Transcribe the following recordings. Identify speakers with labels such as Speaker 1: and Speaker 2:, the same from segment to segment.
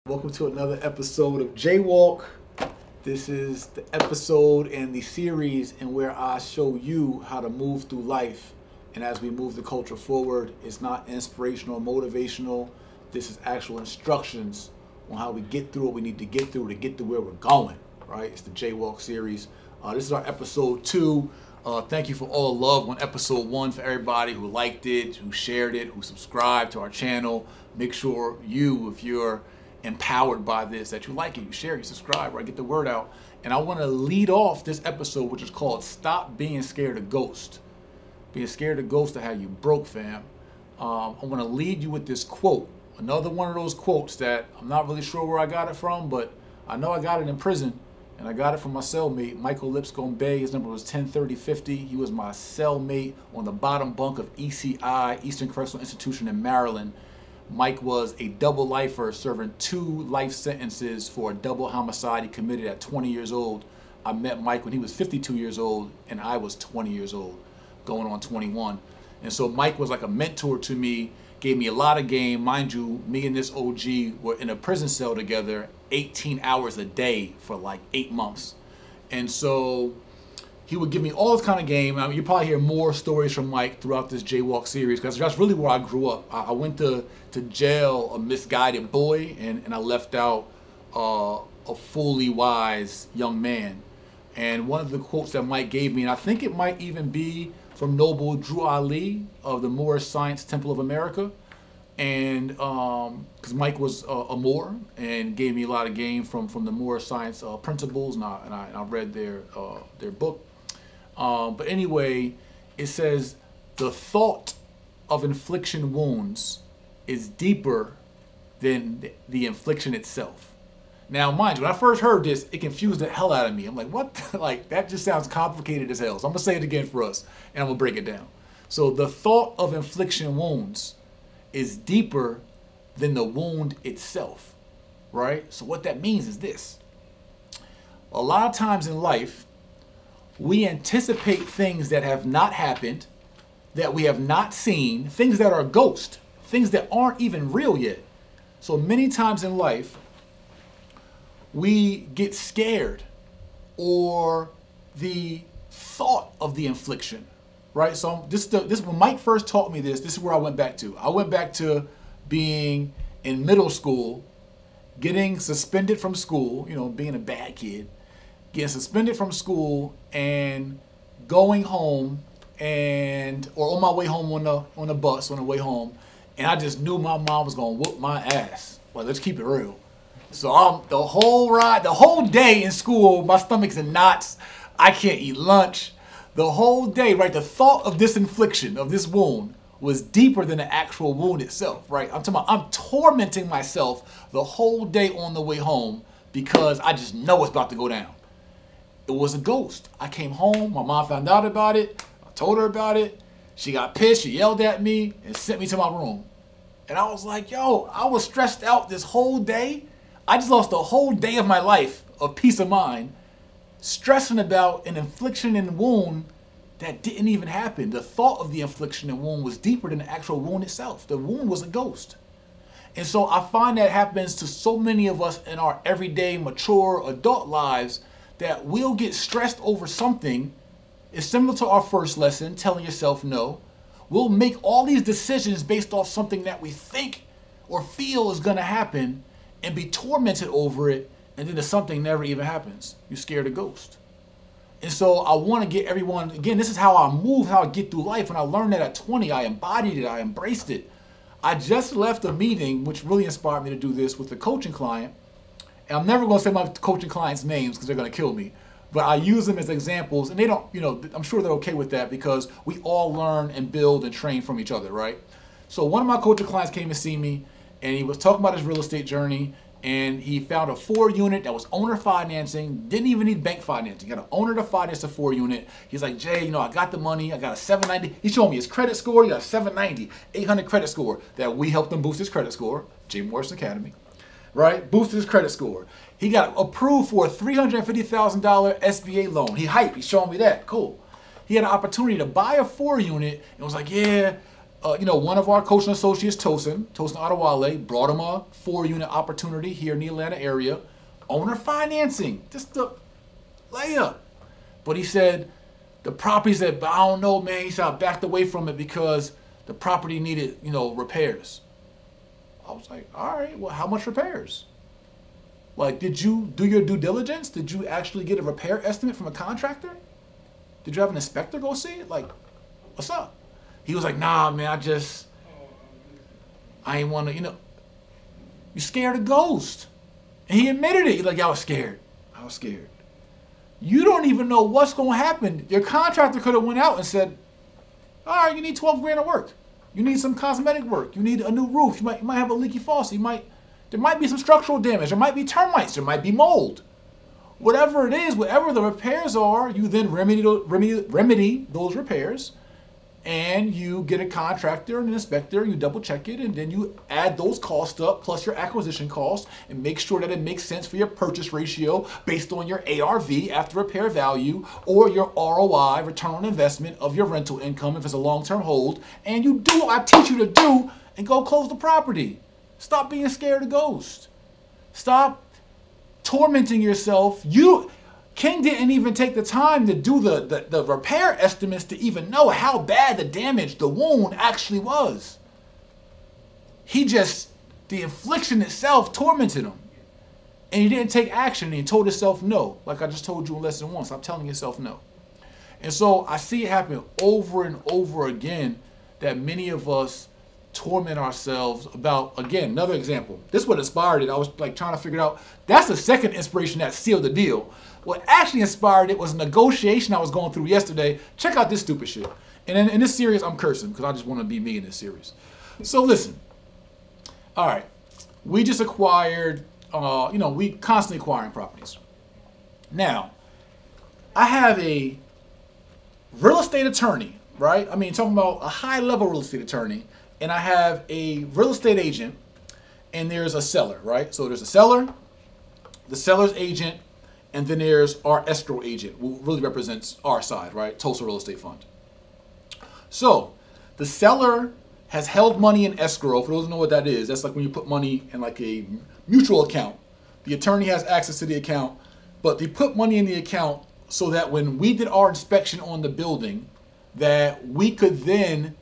Speaker 1: Welcome to another episode of JayWalk. This is the episode in the series in where I show you how to move through life. And as we move the culture forward, it's not inspirational or motivational. This is actual instructions on how we get through what we need to get through to get to where we're going, right? It's the JayWalk series. This is our episode 2. Thank you for all the love on episode 1 for everybody who liked it, who shared it, who subscribed to our channel. Make sure if you're empowered by this, that you like it, you share, you subscribe, right? Get the word out. And I want to lead off this episode, which is called Stop Being Scared of Ghosts. Being scared of ghosts to have you broke, fam. I want to lead you with this quote. Another one of those quotes that I'm not really sure where I got it from, but I know I got it in prison. And I got it from my cellmate, Michael Lipscomb Bay. His number was 103050. He was my cellmate on the bottom bunk of ECI, Eastern Correctional Institution in Maryland. Mike was a double lifer serving 2 life sentences for a double homicide he committed at 20 years old. I met Mike when he was 52 years old and I was 20 years old, going on 21. And so Mike was like a mentor to me, gave me a lot of game. Mind you, me and this OG were in a prison cell together 18 hours a day for like 8 months. And so he would give me all this kind of game. I mean, you probably hear more stories from Mike throughout this JayWalk series because that's really where I grew up. I went to jail a misguided boy, and I left out a fully wise young man. And one of the quotes that Mike gave me, and I think it might even be from Noble Drew Ali of the Moorish Science Temple of America, and because Mike was a Moor and gave me a lot of game from the Moorish Science principles, and I read their book. But anyway, it says, the thought of infliction wounds is deeper than the infliction itself. Now, mind you, when I first heard this, it confused the hell out of me. I'm like, what? Like, that just sounds complicated as hell. So I'm going to say it again for us, and I'm going to break it down. So the thought of infliction wounds is deeper than the wound itself, right? So what that means is this. A lot of times in life, we anticipate things that have not happened, that we have not seen, things that are ghost, things that aren't even real yet. So many times in life, we get scared or the thought of the infliction, right? So this when Mike first taught me this is where I went back to. I went back to being in middle school, getting suspended from school, being a bad kid, getting suspended from school and going home or on my way home on the bus on the way home, and I just knew my mom was gonna whoop my ass. Well, let's keep it real. So the whole day in school, my stomach's in knots. I can't eat lunch. The whole day, right? The thought of this infliction, of this wound, was deeper than the actual wound itself, right? I'm tormenting myself the whole day on the way home because I just know it's about to go down. It was a ghost. I came home, my mom found out about it, I told her about it, she got pissed, she yelled at me, and sent me to my room. And I was like, yo, I was stressed out this whole day. I just lost a whole day of my life of peace of mind, stressing about an infliction and wound that didn't even happen. The thought of the infliction and wound was deeper than the actual wound itself. The wound was a ghost. And so I find that happens to so many of us in our everyday, mature, adult lives, that we'll get stressed over something. It's similar to our first lesson, telling yourself no. We'll make all these decisions based off something that we think or feel is going to happen and be tormented over it, and then something never even happens. You're scared of ghost. And so I want to get everyone, again, this is how I move, how I get through life. When I learned that at 20, I embodied it, I embraced it. I just left a meeting, which really inspired me to do this, with a coaching client. And I'm never going to say my coaching clients' names because they're going to kill me. But I use them as examples, and they don't, I'm sure they're okay with that because we all learn and build and train from each other, right? So one of my coaching clients came to see me, and he was talking about his real estate journey, and he found a 4-unit that was owner financing, didn't even need bank financing. He got an owner to finance a 4-unit. He's like, Jay, I got the money. I got a 790. He showed me his credit score. He got a 790, 800 credit score that we helped him boost his credit score, jay-morrison-academy, right? Boosted his credit score. He got approved for a $350,000 SBA loan. He hyped. He's showing me that. Cool. He had an opportunity to buy a 4-unit and was like, yeah, one of our coaching associates, Tosin Adewale, brought him a 4-unit opportunity here in the Atlanta area. Owner financing, just the layup. But he said, the property said, but I don't know, man. He said, I backed away from it because the property needed, repairs. I was like, all right, well, how much repairs? Like, did you do your due diligence? Did you actually get a repair estimate from a contractor? Did you have an inspector go see it? Like, what's up? He was like, nah, man, I ain't want to, you scared of ghost. And he admitted it. He's like, yeah, I was scared. You don't even know what's going to happen. Your contractor could have went out and said, all right, you need 12 grand of work. You need some cosmetic work. You need a new roof. You might have a leaky faucet. There might be some structural damage. There might be termites. There might be mold. Whatever it is, whatever the repairs are, you then remedy those repairs, and you get a contractor and an inspector, you double check it, and then you add those costs up plus your acquisition costs and make sure that it makes sense for your purchase ratio based on your ARV, after repair value, or your ROI, return on investment of your rental income if it's a long-term hold, and you do what I teach you to do and go close the property. Stop being scared of ghosts. Stop tormenting yourself. King didn't even take the time to do the repair estimates to even know how bad the damage, the wound actually was. The infliction itself tormented him. And he didn't take action, and he told himself no. Like I just told you in lesson 1, stop telling yourself no. And so I see it happen over and over again that many of us torment ourselves about. Again, another example. This is what inspired it. I was like trying to figure out, that's the second inspiration that sealed the deal. What actually inspired it was a negotiation I was going through yesterday. Check out this stupid shit. And in this series, I'm cursing because I just want to be me in this series. So listen. All right. We just acquired, we constantly acquiring properties. Now, I have a real estate attorney, right? I mean, talking about a high-level real estate attorney. And I have a real estate agent, and there's a seller, right? So there's a seller, the seller's agent, and then there's our escrow agent, who really represents our side, right? Tulsa Real Estate Fund. So the seller has held money in escrow. For those who know what that is, that's like when you put money in like a mutual account. The attorney has access to the account, but they put money in the account so that when we did our inspection on the building, that we could then,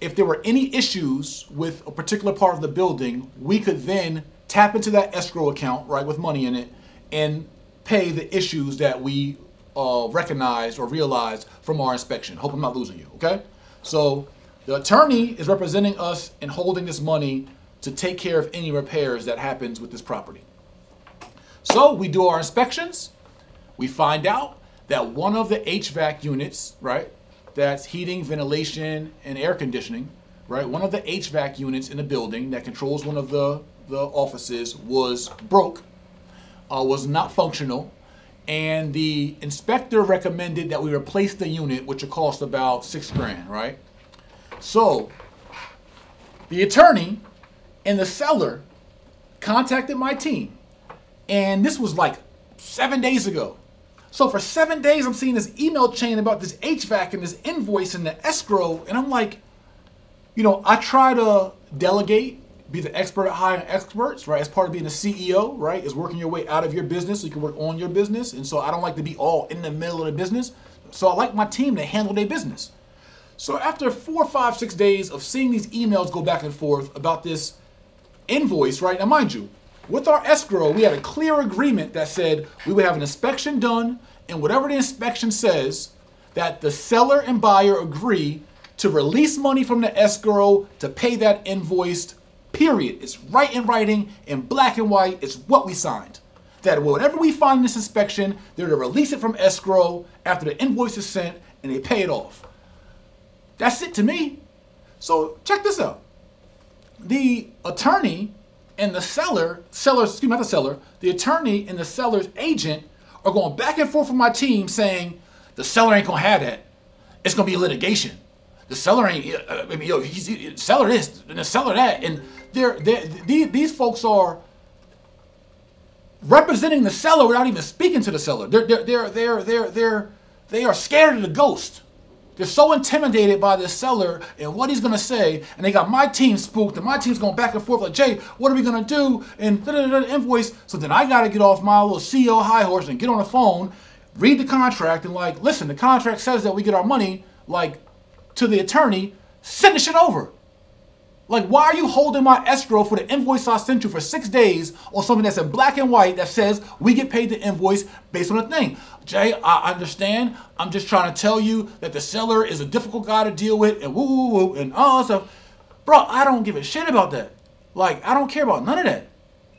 Speaker 1: if there were any issues with a particular part of the building, we could then tap into that escrow account, right, with money in it, and pay the issues that we recognized or realized from our inspection. Hope I'm not losing you, okay? So the attorney is representing us and holding this money to take care of any repairs that happens with this property. So we do our inspections. We find out that one of the HVAC units, right, that's heating, ventilation, and air conditioning, right? One of the HVAC units in the building that controls one of the offices was broke, was not functional, and the inspector recommended that we replace the unit, which would cost about $6 grand, right? So the attorney and the seller contacted my team, and this was like 7 days ago. So for 7 days, I'm seeing this email chain about this HVAC and this invoice and the escrow. And I'm like, I try to delegate, be the expert at hiring experts, right? As part of being a CEO, right? Is working your way out of your business so you can work on your business. And so I don't like to be all in the middle of the business. So I like my team to handle their business. So after 4, 5, 6 days of seeing these emails go back and forth about this invoice, right? Now, mind you, with our escrow, we had a clear agreement that said we would have an inspection done, and whatever the inspection says, that the seller and buyer agree to release money from the escrow to pay that invoice, period. It's right in writing, in black and white. It's what we signed. That whatever we find in this inspection, they're to release it from escrow after the invoice is sent, and they pay it off. That's it to me. So check this out. The attorney and the the attorney and the seller's agent are going back and forth with my team saying, the seller ain't gonna have that. It's gonna be litigation. The seller ain't, he's seller this and the seller that. And these folks are representing the seller without even speaking to the seller. They are scared of the ghost. They're so intimidated by this seller and what he's going to say, and they got my team spooked, and my team's going back and forth like, Jay, what are we going to do? And invoice. So then I got to get off my little CEO high horse and get on the phone, read the contract, and like, listen, the contract says that we get our money, like, to the attorney, send the shit over. Like, why are you holding my escrow for the invoice I sent you for 6 days on something that's in black and white that says we get paid the invoice based on the thing? Jay, I understand. I'm just trying to tell you that the seller is a difficult guy to deal with and woo and all that stuff. Bro, I don't give a shit about that. Like, I don't care about none of that.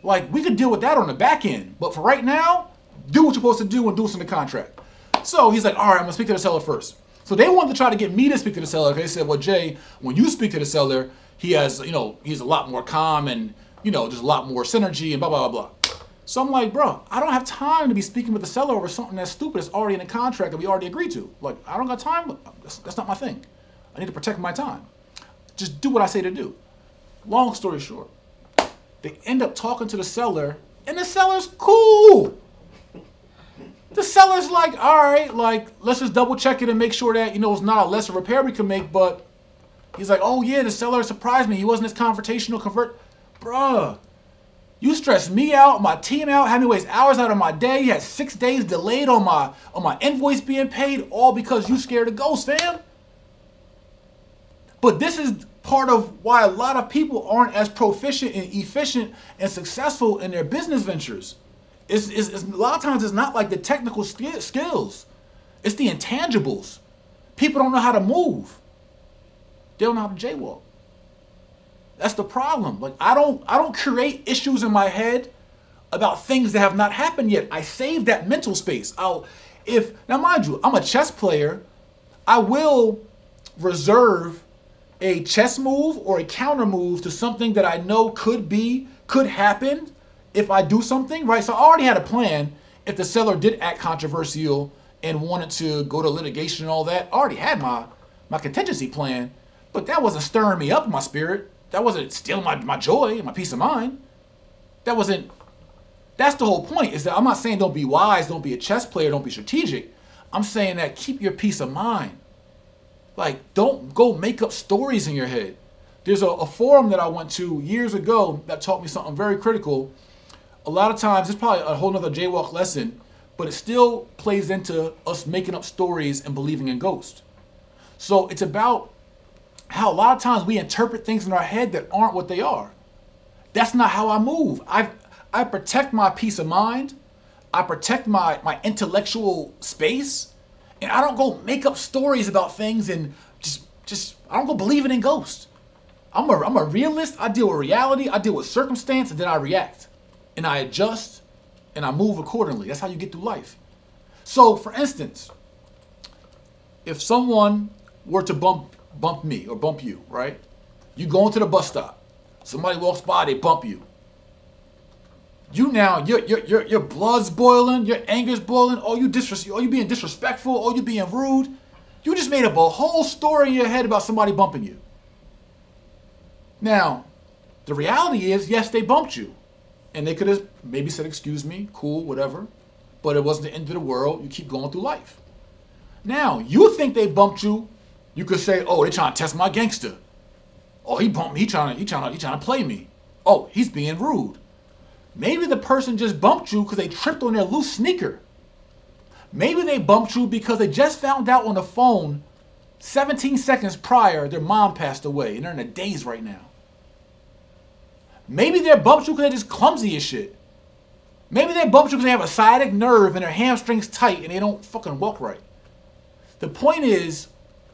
Speaker 1: Like, we could deal with that on the back end. But for right now, do what you're supposed to do and do what's in the contract. So he's like, all right, I'm going to speak to the seller first. So they wanted to try to get me to speak to the seller. They said, well, Jay, when you speak to the seller, he has, he's a lot more calm and, there's a lot more synergy and blah, blah, blah, blah. So I'm like, bro, I don't have time to be speaking with the seller over something that's stupid that's already in the contract that we already agreed to. Like, I don't got time. That's not my thing. I need to protect my time. Just do what I say to do. Long story short, they end up talking to the seller, and the seller's cool. The seller's like, all right, like, let's just double check it and make sure that, it's not a lesser repair we can make, but he's like, oh yeah, the seller surprised me. He wasn't as confrontational, Bruh, you stressed me out, my team out, had me waste hours out of my day. You had 6 days delayed on my invoice being paid, all because you scared of ghosts, fam. But this is part of why a lot of people aren't as proficient and efficient and successful in their business ventures. It's a lot of times it's not like the technical skills. It's the intangibles. People don't know how to move. They don't know how to jaywalk. That's the problem. Like, I don't create issues in my head about things that have not happened yet. I save that mental space. Now mind you, I'm a chess player. I will reserve a chess move or a counter move to something that I know could happen if I do something, right? So I already had a plan. If the seller did act controversial and wanted to go to litigation and all that, I already had my contingency plan, but that wasn't stirring me up in my spirit. That wasn't stealing my joy and my peace of mind. That's the whole point, is that I'm not saying don't be wise, don't be a chess player, don't be strategic. I'm saying that keep your peace of mind. Like, don't go make up stories in your head. There's a forum that I went to years ago that taught me something very critical. A lot of times, it's probably a whole nother JayWalk lesson, but it still plays into us making up stories and believing in ghosts. So it's about how a lot of times we interpret things in our head that aren't what they are. That's not how I move. I protect my peace of mind. I protect my intellectual space. And I don't go make up stories about things and I don't go believing in ghosts. I'm a realist. I deal with reality. I deal with circumstance, and then I react. And I adjust, and I move accordingly. That's how you get through life. So, for instance, if someone were to bump me or bump you, right? You go into the bus stop. Somebody walks by, they bump you. Your blood's boiling, your anger's boiling. Oh, you being disrespectful. Oh, you being rude. You just made up a whole story in your head about somebody bumping you. Now, the reality is, yes, they bumped you. And they could have maybe said, excuse me, cool, whatever. But it wasn't the end of the world. You keep going through life. Now, you think they bumped you. You could say, oh, they're trying to test my gangster. Oh, he bumped me. He trying to play me. Oh, he's being rude. Maybe the person just bumped you because they tripped on their loose sneaker. Maybe they bumped you because they just found out on the phone 17 seconds prior their mom passed away and they're in a daze right now. Maybe they bumped you because they're just clumsy as shit. Maybe they bumped you because they have a sciatic nerve and their hamstrings tight and they don't fucking walk right. The point is,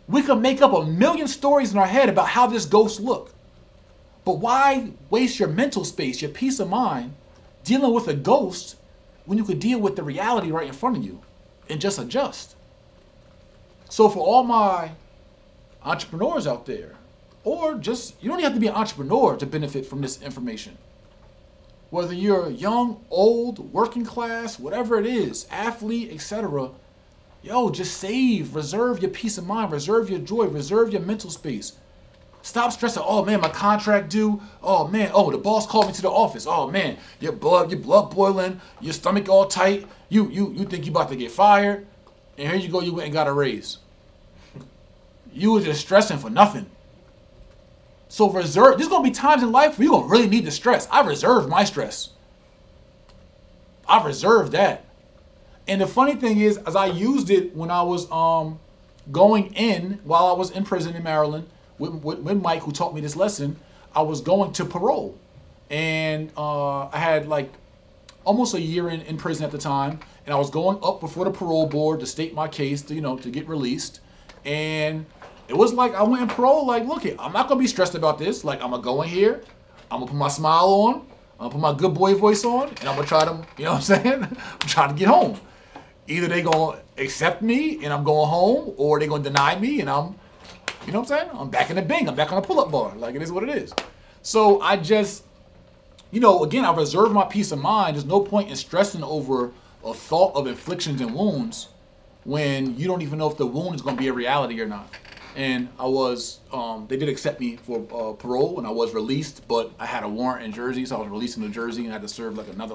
Speaker 1: we can make up a million stories in our head about how this ghost look. But why waste your mental space, your peace of mind, dealing with a ghost when you could deal with the reality right in front of you and just adjust? So for all my entrepreneurs out there, or just, you don't even have to be an entrepreneur to benefit from this information. Whether you're young, old, working class, whatever it is, athlete, etc., yo, just save, reserve your peace of mind, reserve your joy, reserve your mental space. Stop stressing, oh man, my contract due. Oh man, oh, the boss called me to the office. Oh man, your blood boiling, your stomach all tight. You think you about to get fired, and here you go, you went and got a raise. You were just stressing for nothing. So reserve. There's gonna be times in life where you're gonna really need the stress. I reserve my stress. I reserved that. And the funny thing is, as I used it when I was going in, while I was in prison in Maryland, with Mike, who taught me this lesson, I was going to parole. And I had like almost a year in prison at the time. And I was going up before the parole board to state my case, to, to get released. And it was like I went in parole, like, look here, I'm not going to be stressed about this. Like, I'm going to go in here, I'm going to put my smile on, I'm going to put my good boy voice on, and I'm going to try to, you know what I'm saying? I'm trying to get home. Either they going to accept me and I'm going home, or they're going to deny me and I'm, you know what I'm saying? I'm back in the Bing, I'm back on the pull-up bar. Like, it is what it is. So I just, again, I reserve my peace of mind. There's no point in stressing over a thought of inflictions and wounds when you don't even know if the wound is going to be a reality or not. And I was, they did accept me for parole, and I was released, but I had a warrant in Jersey, so I was released in New Jersey, and I had to serve like another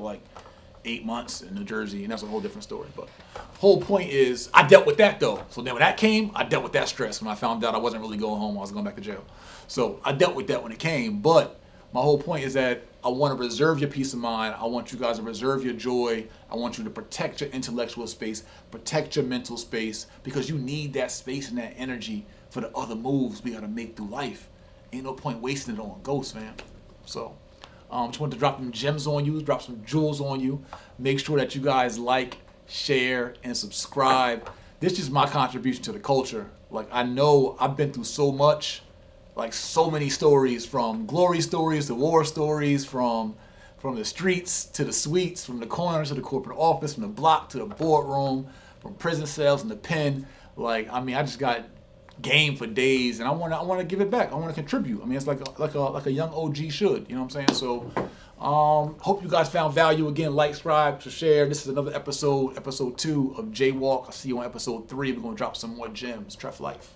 Speaker 1: 8 months in New Jersey, and that's a whole different story. But whole point is, I dealt with that though. So then when that came, I dealt with that stress when I found out I wasn't really going home, I was going back to jail. So I dealt with that when it came, but my whole point is that I want to reserve your peace of mind. I want you guys to reserve your joy. I want you to protect your intellectual space, protect your mental space, because you need that space and that energy for the other moves we got to make through life. Ain't no point wasting it on ghosts, man. So just wanted to drop some gems on you, drop some jewels on you. Make sure that you guys like, share, and subscribe. This is my contribution to the culture. Like, I know I've been through so much, like so many stories, from glory stories to war stories, from the streets to the suites, from the corners to the corporate office, from the block to the boardroom, from prison cells and the pen. Like, I mean, I just got game for days, and I want to give it back. I want to contribute. I mean, it's like a young OG should. You know what I'm saying? So, hope you guys found value. Again, like, subscribe, share. This is another episode 2 of JayWalk. I'll see you on episode 3. We're gonna drop some more gems. Tref life.